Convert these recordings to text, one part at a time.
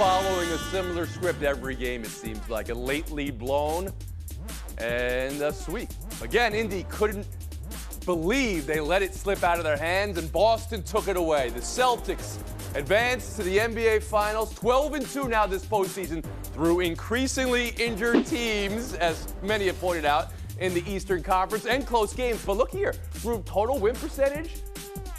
following a similar script every game, it seems like. A late lead blown and a sweep. Again, Indy couldn't believe they let it slip out of their hands, and Boston took it away. The Celtics advanced to the NBA Finals, 12-2 now this postseason, through increasingly injured teams, as many have pointed out, in the Eastern Conference, and close games. But look here, through total win percentage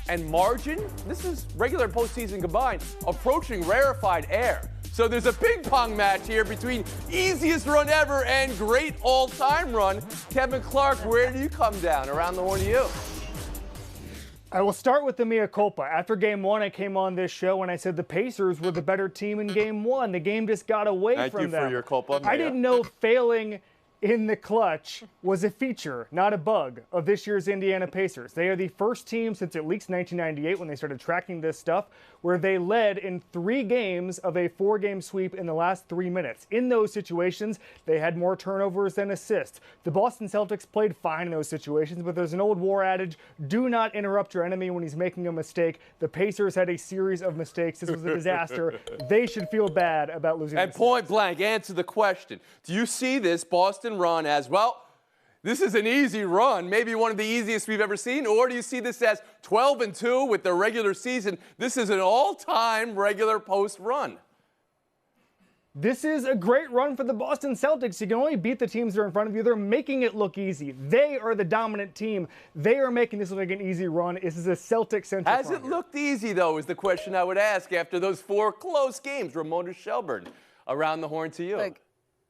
and margin, this is regular postseason combined, approaching rarefied air. So there's a ping pong match here between easiest run ever and great all-time run. Kevin Clark, where do you come down? Around the horn to you. I will start with the mea culpa. After game one, I came on this show and I said the Pacers were the better team in game one. The game just got away from them. Thank you for your culpa, Mea. I didn't know failing in the clutch was a feature, not a bug, of this year's Indiana Pacers. They are the first team since at least 1998, when they started tracking this stuff, where they led in 3 games of a 4-game sweep in the last 3 minutes. In those situations, they had more turnovers than assists. The Boston Celtics played fine in those situations, but there's an old war adage, do not interrupt your enemy when he's making a mistake. The Pacers had a series of mistakes. This was a disaster. They should feel bad about losing. And point blank, answer the question. Do you see this Boston run as, well, this is an easy run, maybe one of the easiest we've ever seen, or do you see this as 12-2 with the regular season? This is an all-time regular post run. This is a great run for the Boston Celtics. You can only beat the teams that are in front of you. They're making it look easy. They are the dominant team. They are making this look like an easy run. This is a Celtic-centric run. Has it looked easy, though, is the question I would ask after those 4 close games. Ramona Shelburne, around the horn to you. Look,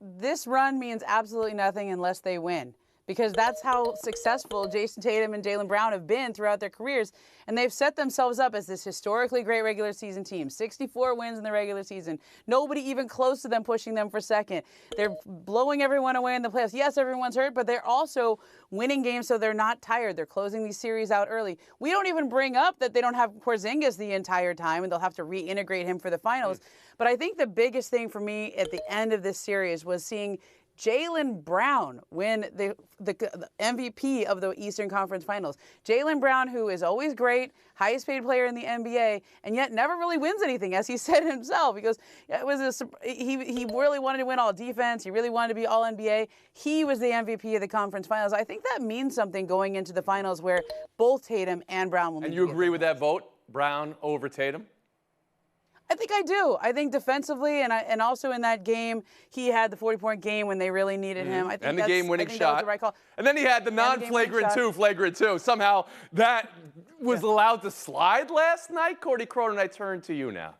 this run means absolutely nothing unless they win, because that's how successful Jason Tatum and Jaylen Brown have been throughout their careers. And they've set themselves up as this historically great regular season team. 64 wins in the regular season. Nobody even close to them pushing them for second. They're blowing everyone away in the playoffs. Yes, everyone's hurt, but they're also winning games so they're not tired. They're closing these series out early. We don't even bring up that they don't have Porzingis the entire time, and they'll have to reintegrate him for the finals. But I think the biggest thing for me at the end of this series was seeing Jaylen Brown win the MVP of the Eastern Conference Finals. Jaylen Brown, who is always great, highest paid player in the NBA, and yet never really wins anything, as he said himself. Because he really wanted to win all defense. He really wanted to be all NBA. He was the MVP of the conference finals. I think that means something going into the finals, where both Tatum and Brown will need to be. And you agree with that vote, Brown over Tatum? I think I do. I think defensively, and also in that game, he had the 40-point game when they really needed him. I think and the game-winning shot. That was the right call. And then he had the non-flagrant flagrant two. Somehow that was allowed to slide last night. Courtney Cronin, I turn to you now.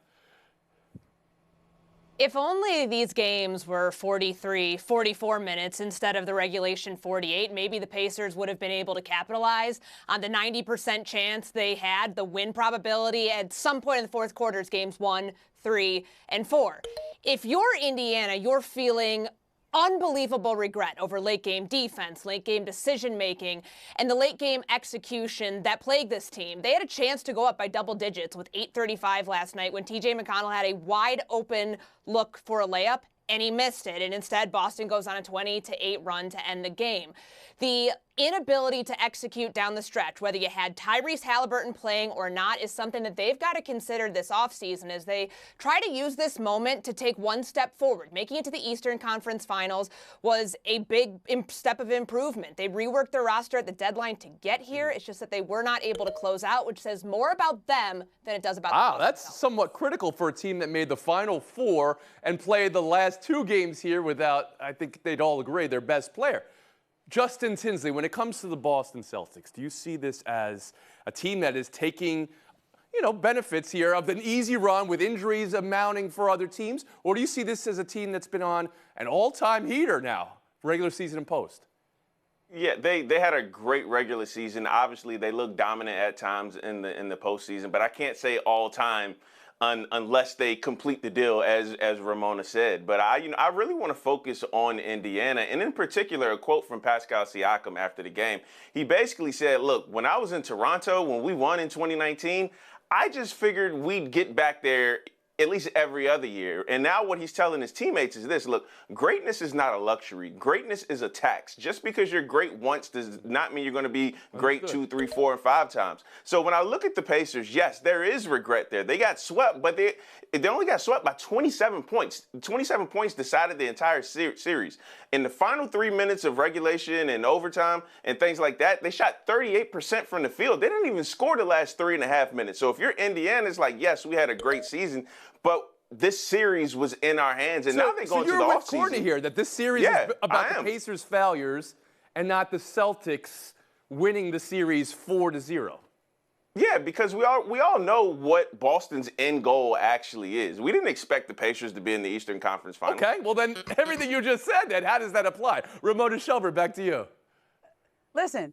If only these games were 43, 44 minutes instead of the regulation 48, maybe the Pacers would have been able to capitalize on the 90% chance they had, the win probability at some point in the fourth quarters, games 1, 3, and 4. If you're Indiana, you're feeling unbelievable regret over late game defense, late game decision making, and the late game execution that plagued this team. They had a chance to go up by double digits with 8:35 last night when TJ McConnell had a wide open look for a layup, and he missed it. And instead, Boston goes on a 20-8 run to end the game. The inability to execute down the stretch, whether you had Tyrese Halliburton playing or not, is something that they've got to consider this offseason as they try to use this moment to take one step forward. Making it to the Eastern Conference Finals was a big step of improvement. They reworked their roster at the deadline to get here. It's just that they were not able to close out, which says more about them than it does about the Wow, that's somewhat critical for a team that made the Final Four and played the last 2 games here without, I think they'd all agree, their best player. Justin Tinsley, when it comes to the Boston Celtics, do you see this as a team that is taking, benefits here of an easy run with injuries amounting for other teams? Or do you see this as a team that's been on an all-time heater now, regular season and post? Yeah, they had a great regular season. Obviously, they look dominant at times in the postseason, but I can't say all time unless they complete the deal, as Ramona said. But I really want to focus on Indiana, and in particular, a quote from Pascal Siakam after the game. He basically said, look, when I was in Toronto, when we won in 2019, I just figured we'd get back there at least every other year. And now what he's telling his teammates is this: look, greatness is not a luxury. Greatness is a tax. Just because you're great once does not mean you're going to be great 2, 3, 4, and 5 times. So when I look at the Pacers, yes, there is regret there. They got swept, but they only got swept by 27 points. 27 points decided the entire series. In the final 3 minutes of regulation and overtime and things like that, they shot 38% from the field. They didn't even score the last 3.5 minutes. So if you're Indiana, it's like, yes, we had a great season, but this series was in our hands, and now they're going to the offseason. So you're with Courtney here, that this series is about the Pacers' failures and not the Celtics winning the series 4-0. Yeah, because we all know what Boston's end goal actually is. We didn't expect the Pacers to be in the Eastern Conference Finals. Okay, well then everything you just said, then how does that apply? Ramona Shelburne, back to you. Listen,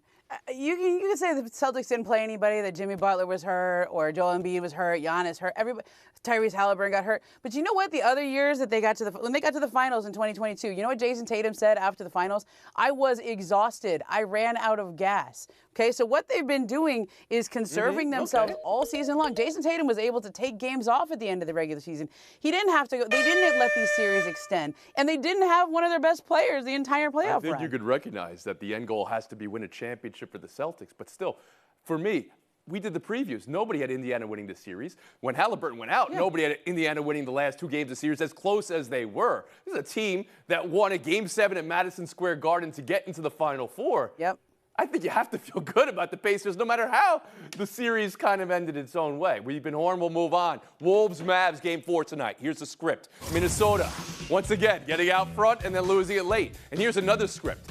you can say the Celtics didn't play anybody, that Jimmy Butler was hurt, or Joel Embiid was hurt, Giannis hurt, everybody, Tyrese Halliburton got hurt. But you know what? The other years that when they got to the finals in 2022, you know what Jason Tatum said after the finals? I was exhausted. I ran out of gas. Okay, so what they've been doing is conserving themselves all season long. Jason Tatum was able to take games off at the end of the regular season. He didn't have to go. They didn't let these series extend, and they didn't have one of their best players the entire playoff run. I think you could recognize that the end goal has to be win a championship for the Celtics, but still, for me, we did the previews. Nobody had Indiana winning this series. When Halliburton went out, nobody had Indiana winning the last 2 games of the series, as close as they were. This is a team that won a Game 7 at Madison Square Garden to get into the Final Four. Yep. I think you have to feel good about the Pacers, no matter how the series kind of ended its own way. We've been Horn, we'll move on. Wolves, Mavs, Game 4 tonight. Here's the script. Minnesota, once again, getting out front and then losing it late. And here's another script.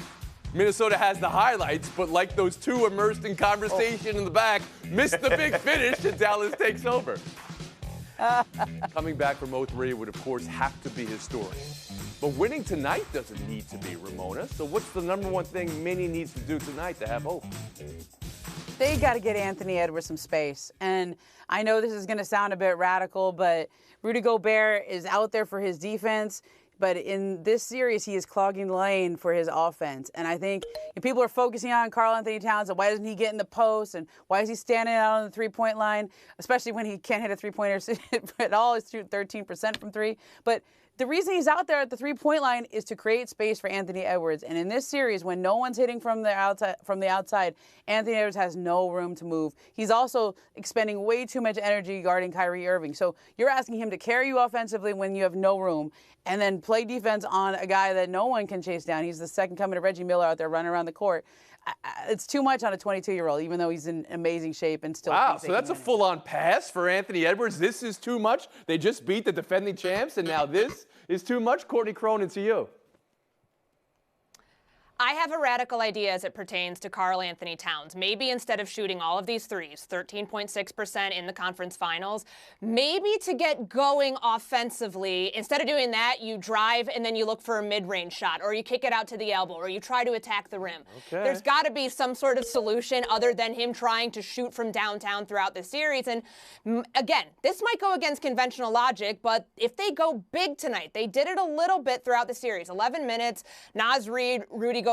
Minnesota has the highlights, but like those two immersed in conversation in the back, missed the big finish, and Dallas takes over. Coming back from 0-3 would, of course, have to be historic. But winning tonight doesn't need to be, Ramona. So what's the number one thing Minnie needs to do tonight to have hope? They got to get Anthony Edwards some space. And I know this is going to sound a bit radical, but Rudy Gobert is out there for his defense. But in this series, he is clogging the lane for his offense. And I think people are focusing on Karl-Anthony Towns and why doesn't he get in the post and why is he standing out on the three-point line, especially when he can't hit a three-pointer at all. He's shooting 13% from 3. But the reason he's out there at the three-point line is to create space for Anthony Edwards. And in this series, when no one's hitting from the outside, Anthony Edwards has no room to move. He's also expending way too much energy guarding Kyrie Irving. So you're asking him to carry you offensively when you have no room and then play defense on a guy that no one can chase down. He's the second coming of Reggie Miller out there running around the court. It's too much on a 22-year-old, even though he's in amazing shape and still. Wow, so that's a full-on pass for Anthony Edwards. This is too much. They just beat the defending champs, and now this is too much. Courtney Cronin, to you. I have a radical idea as it pertains to Karl-Anthony Towns. Maybe instead of shooting all of these threes, 13.6% in the conference finals, maybe to get going offensively, instead of doing that, you drive and then you look for a mid-range shot, or you kick it out to the elbow, or you try to attack the rim. Okay. There's got to be some sort of solution other than him trying to shoot from downtown throughout the series. And again, this might go against conventional logic, but if they go big tonight, they did it a little bit throughout the series. 11 minutes, Naz Reid, Rudy Gobert,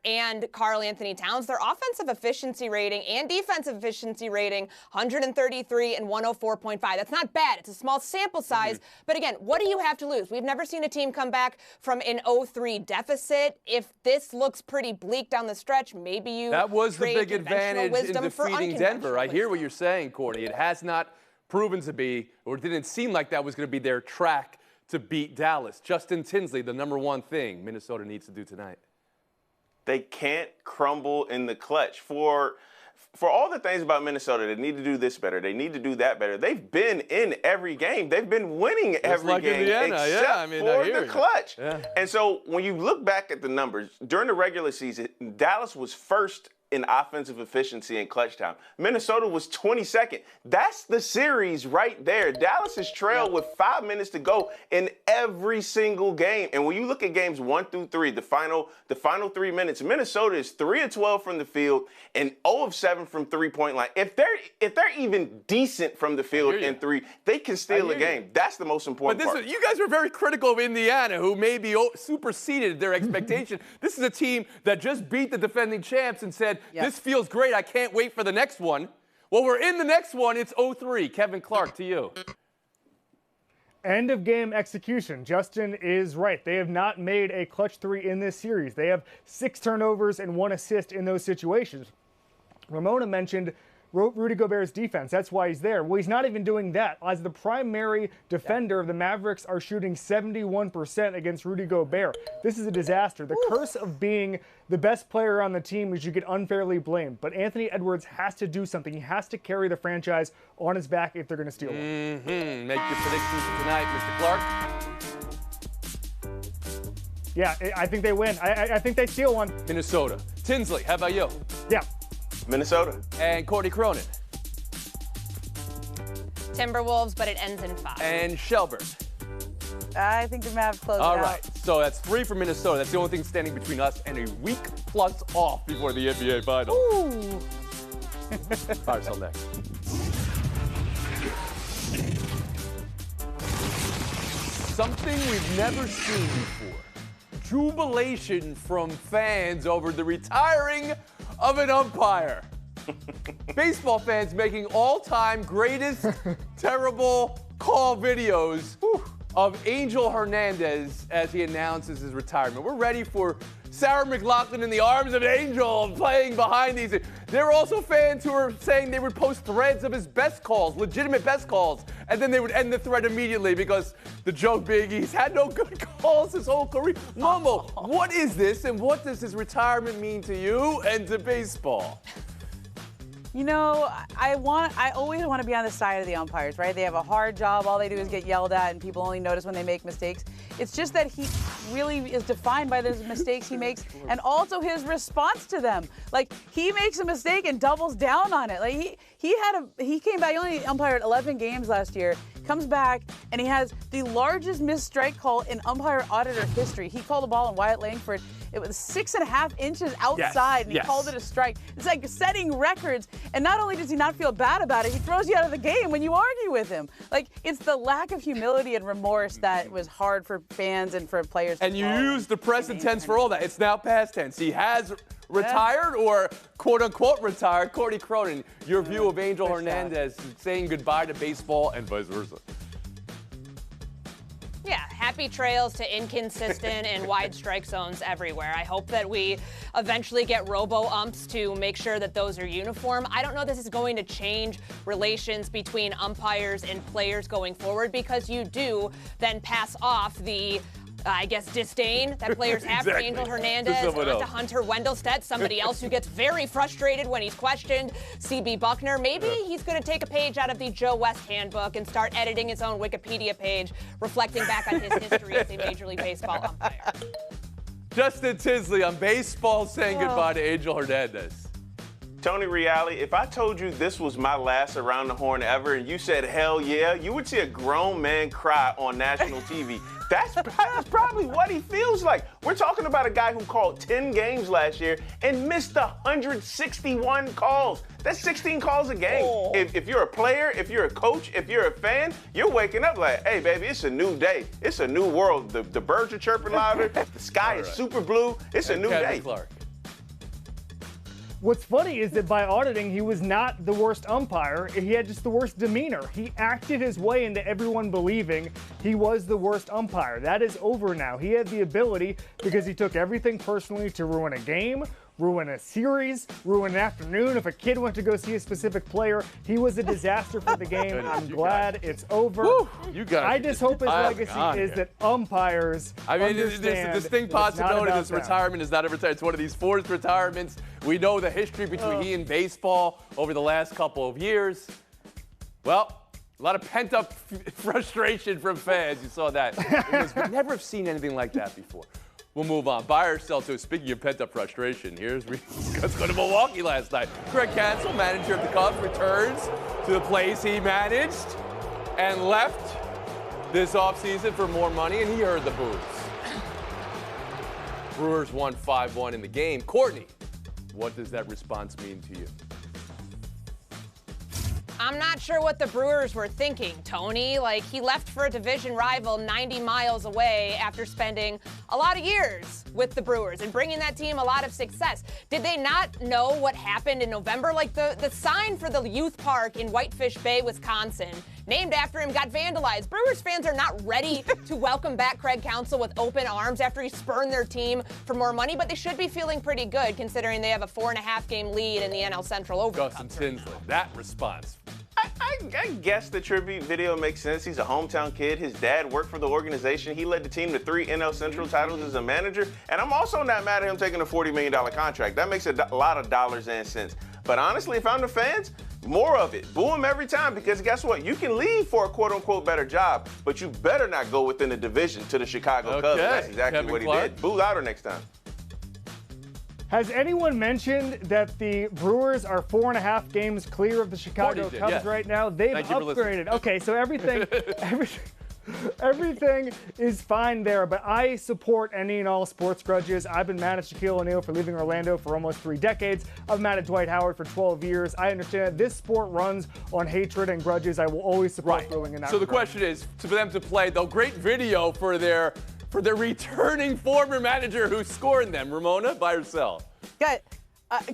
and Karl-Anthony Towns, their offensive efficiency rating and defensive efficiency rating, 133 and 104.5. That's not bad. It's a small sample size. But again, what do you have to lose? We've never seen a team come back from an 0-3 deficit. If this looks pretty bleak down the stretch, maybe you That was the big advantage in defeating Denver. I hear what you're saying, Courtney. It has not proven to be, or it didn't seem like that was going to be their track to beat Dallas. Justin Tinsley, the number one thing Minnesota needs to do tonight. They can't crumble in the clutch. For all the things about Minnesota, they need to do this better. They need to do that better. They've been in every game. They've been winning every game except for the clutch. Yeah. And so when you look back at the numbers, during the regular season, Dallas was first in offensive efficiency and clutch time. Minnesota was 22nd. That's the series right there. Dallas has trailed with 5 minutes to go in every single game. And when you look at games 1 through 3, the final 3 minutes, Minnesota is 3 of 12 from the field and 0 of 7 from three-point line. If they're even decent from the field in 3, they can steal a game. That's the most important part. You guys were very critical of Indiana, who maybe superseded their expectation. This is a team that just beat the defending champs and said, this feels great. I can't wait for the next one. Well, we're in the next one. It's 0-3. Kevin Clark, to you. End of game execution. Justin is right. They have not made a clutch three in this series. They have 6 turnovers and 1 assist in those situations. Ramona mentioned Rudy Gobert's defense. That's why he's there. Well, he's not even doing that. As the primary defender, the Mavericks are shooting 71% against Rudy Gobert. This is a disaster. The curse of being the best player on the team is you get unfairly blamed. But Anthony Edwards has to do something. He has to carry the franchise on his back if they're going to steal one. Make your predictions for tonight, Mr. Clark. Yeah, I think they win. I think they steal one. Minnesota. Tinsley, how about you? Yeah. Minnesota. And Courtney Cronin. Timberwolves, but it ends in 5. And Shelburne. I think the Mavs close All it right, out. so that's 3 for Minnesota. That's the only thing standing between us and a week plus off before the NBA Finals. Ooh. All right, till next. Something we've never seen before. Jubilation from fans over the retiring of an umpire. Baseball fans making all-time greatest terrible call videos of Angel Hernandez as he announces his retirement. We're ready for Sarah McLachlan in the arms of Angel playing behind these. There were also fans who were saying they would post threads of his best calls, legitimate best calls, and then they would end the thread immediately because the joke being he's had no good calls his whole career. Momo, what is this and what does his retirement mean to you and to baseball? You know, I always want to be on the side of the umpires, right? They have a hard job. All they do is get yelled at, and people only notice when they make mistakes. It's just that he really is defined by those mistakes he makes and also his response to them. Like, he makes a mistake and doubles down on it. Like, he came back, he only umpired 11 games last year, comes back, and he has the largest missed strike call in umpire auditor history. He called a ball in Wyatt Langford. It was 6.5 inches outside, and he called it a strike. It's like setting records. And not only does he not feel bad about it, he throws you out of the game when you argue with him. Like, it's the lack of humility and remorse that was hard for fans and for players to And you follow. use the present tense for all that. It's now past tense. He has retired or quote-unquote retired. Courtney Cronin, your view of Angel Hernandez saying goodbye to baseball and vice versa. Yeah, happy trails to inconsistent and wide strike zones everywhere. I hope that we eventually get robo-umps to make sure that those are uniform. I don't know this is going to change relations between umpires and players going forward because you do then pass off the disdain that players have for Angel Hernandez onto Hunter Wendelstedt, somebody else who gets very frustrated when he's questioned. CB Buckner, maybe he's going to take a page out of the Joe West handbook and start editing his own Wikipedia page, reflecting back on his history as a Major League Baseball umpire. Justin Tinsley on baseball saying goodbye to Angel Hernandez. Tony Reali, if I told you this was my last Around the Horn ever and you said hell yeah, you would see a grown man cry on national TV. That's probably what he feels like. We're talking about a guy who called 10 games last year and missed 161 calls. That's 16 calls a game. Oh. If you're a player, if you're a coach, if you're a fan, you're waking up like, hey, baby, it's a new day. It's a new world. The birds are chirping louder. The sky is super blue. It's a new day. Clark. What's funny is that by auditing, he was not the worst umpire. He had just the worst demeanor. He acted his way into everyone believing he was the worst umpire. That is over now. He had the ability, because he took everything personally, to ruin a game, ruin a series, ruin an afternoon. If a kid went to go see a specific player, he was a disaster for the game. I'm glad it's over. I just hope his legacy is that umpires there's a distinct possibility this retirement is not a retirement. It's one of these forced retirements. We know the history between he and baseball over the last couple of years. Well, a lot of pent-up frustration from fans. You saw that. We never have seen anything like that before. We'll move on. Buy or sell to. Speaking of pent-up frustration, let's go to Milwaukee last night. Greg Cancel, manager of the Cubs, returns to the place he managed and left this offseason for more money, and he heard the boos. Brewers won 5-1 in the game. Courtney, what does that response mean to you? I'm not sure what the Brewers were thinking, Tony. Like, he left for a division rival 90 miles away after spending a lot of years with the Brewers and bringing that team a lot of success. Did they not know what happened in November? Like, the sign for the youth park in Whitefish Bay, Wisconsin named after him got vandalized. Brewers fans are not ready to welcome back Craig Counsell with open arms after he spurned their team for more money, but they should be feeling pretty good considering they have a 4.5-game lead in the NL Central over Justin Tinsley, that response. I guess the tribute video makes sense. He's a hometown kid. His dad worked for the organization. He led the team to 3 NL Central titles as a manager. And I'm also not mad at him taking a $40 million contract. That makes a lot of dollars and cents. But honestly, if I'm the fans, more of it. Boo him every time, because guess what? You can leave for a quote-unquote better job, but you better not go within the division to the Chicago Cubs. That's exactly Kevin what he Clark. did. Boo louder next time. Has anyone mentioned that the Brewers are 4.5 games clear of the Chicago did, Cubs yes. right now? They've Thank you for listening. upgraded. Okay, so everything is fine there, but I support any and all sports grudges. I've been mad at Shaquille O'Neal for leaving Orlando for almost 3 decades. I've been mad at Dwight Howard for 12 years. I understand that this sport runs on hatred and grudges. I will always support booing in that So the regard. question is, for them to play, though, great video for their returning former manager who scored them. Ramona, by herself. Guys,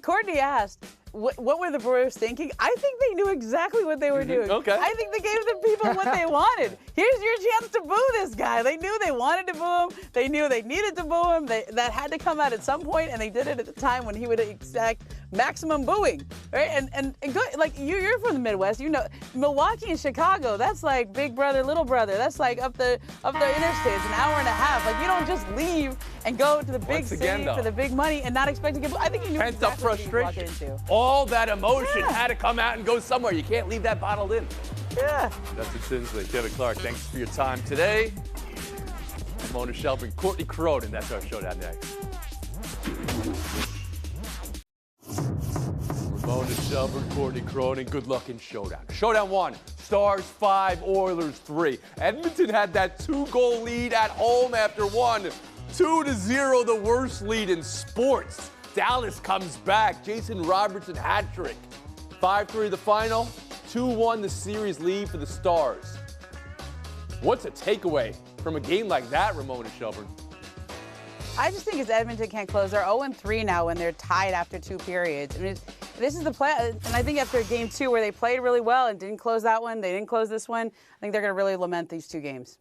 Courtney asked, what were the Brewers thinking? I think they knew exactly what they were doing. Okay. I think they gave the people what they wanted. Here's your chance to boo this guy. They knew they wanted to boo him. They knew they needed to boo him. That had to come out at some point, and they did it at the time when he would exact maximum booing, right? And good, like you're from the Midwest, you know, Milwaukee and Chicago. That's like big brother, little brother. That's like up the interstate. It's an hour and a half. Like you don't just leave and go to the big Once again, city though, for the big money and not expect to get. I think you knew Pent-up exactly what you were walking frustration. into. All that emotion Yeah. had to come out and go somewhere. You can't leave that bottled in. Yeah. Justin Tinsley, Kevin Clark, thanks for your time today. Mona Shelburne, Courtney Cronin, that's our showdown next. Ramona Shelburne, Courtney Cronin, good luck in showdown. Showdown 1, Stars 5, Oilers 3. Edmonton had that 2-goal lead at home after 1. 2-0, the worst lead in sports. Dallas comes back. Jason Robertson hat trick. 5-3 the final. 2-1 the series lead for the Stars. What's a takeaway from a game like that, Ramona Shelburne? I just think it's Edmonton can't close. They're 0-3 now when they're tied after 2 periods. I mean, this is the play, and I think after game 2 where they played really well and didn't close that one, they didn't close this one, I think they're going to really lament these 2 games.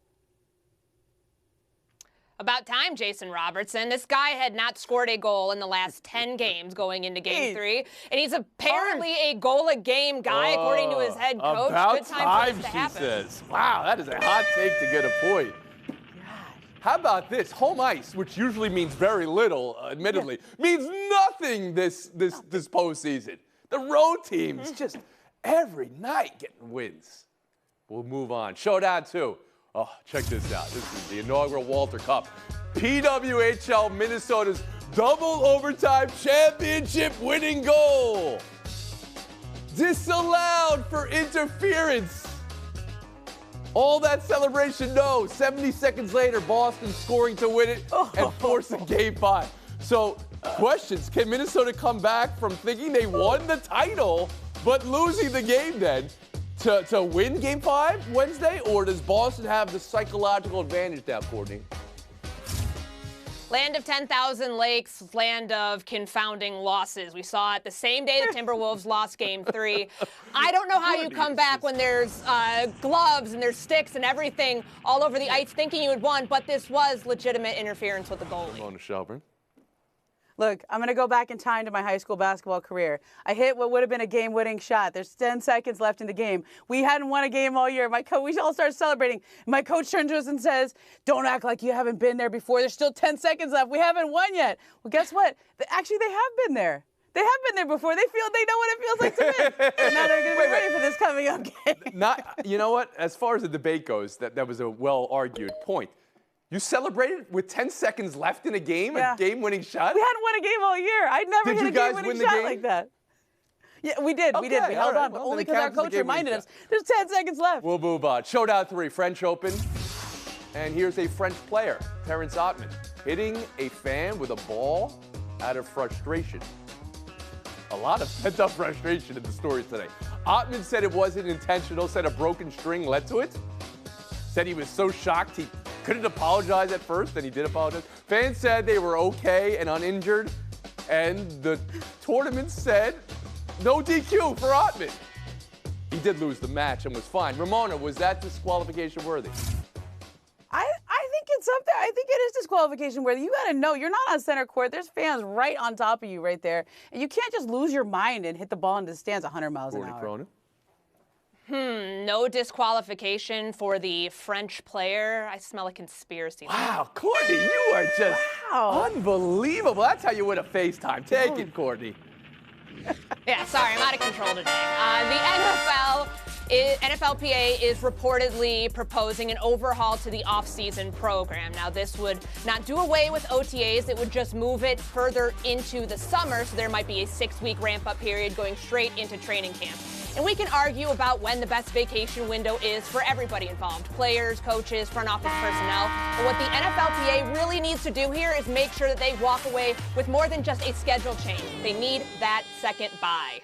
About time, Jason Robertson. This guy had not scored a goal in the last 10 games going into Game 3, and he's apparently a goal-a-game guy, according to his head coach. About Good time for this to she happen. says. Wow, that is a hot take to get a point. How about this? Home ice, which usually means very little, admittedly, means nothing this postseason. The road teams just every night getting wins. We'll move on. Showdown 2. Oh, check this out. This is the inaugural Walter Cup. PWHL Minnesota's double overtime championship winning goal. Disallowed for interference. All that celebration, no. 70 seconds later, Boston scoring to win it and forcing Game 5. So, questions. Can Minnesota come back from thinking they won the title but losing the game then to win Game 5 Wednesday? Or does Boston have the psychological advantage now, Courtney? Land of 10,000 lakes, land of confounding losses. We saw it the same day the Timberwolves lost Game 3. I don't know how you come back when there's gloves and there's sticks and everything all over the ice thinking you had won, but this was legitimate interference with the goalie. Ramona Shelburne. Look, I'm going to go back in time to my high school basketball career. I hit what would have been a game-winning shot. There's 10 seconds left in the game. We hadn't won a game all year. We all start celebrating. My coach turns to us and says, don't act like you haven't been there before. There's still 10 seconds left. We haven't won yet. Well, guess what? Actually, they have been there. They have been there before. They know what it feels like to win. And now they're going to be ready for this coming up game. You know what? As far as the debate goes, that was a well-argued point. You celebrated with 10 seconds left in a game, a game-winning shot? We hadn't won a game all year. I'd never Did hit you a guys game-winning win the shot game? like that. Yeah, we did. We Okay, did. We held all right. on, but Well, only then it because our counts as a coach game-winning reminded us shot. there's 10 seconds left. We'll move on. Showdown 3, French Open. And here's a French player, Terrence Ottman, hitting a fan with a ball out of frustration. A lot of pent-up frustration in the story today. Ottman said it wasn't intentional, said a broken string led to it. Said he was so shocked he couldn't apologize at first, then he did apologize. Fans said they were okay and uninjured. And the tournament said no DQ for Ottman. he did lose the match and was fine. Ramona, was that disqualification worthy? I think it's up there. I think it is disqualification worthy. You got to know you're not on center court. There's fans right on top of you right there. And you can't just lose your mind and hit the ball into the stands 100 miles an hour. Cronin? No disqualification for the French player. I smell a conspiracy. Wow, Courtney, you are just unbelievable. That's how you win a FaceTime. Take it, Courtney. Yeah, sorry, I'm out of control today. NFLPA is reportedly proposing an overhaul to the offseason program. Now, this would not do away with OTAs. It would just move it further into the summer, so there might be a 6-week ramp-up period going straight into training camp. And we can argue about when the best vacation window is for everybody involved, players, coaches, front office personnel. But what the NFLPA really needs to do here is make sure that they walk away with more than just a schedule change. They need that second bye.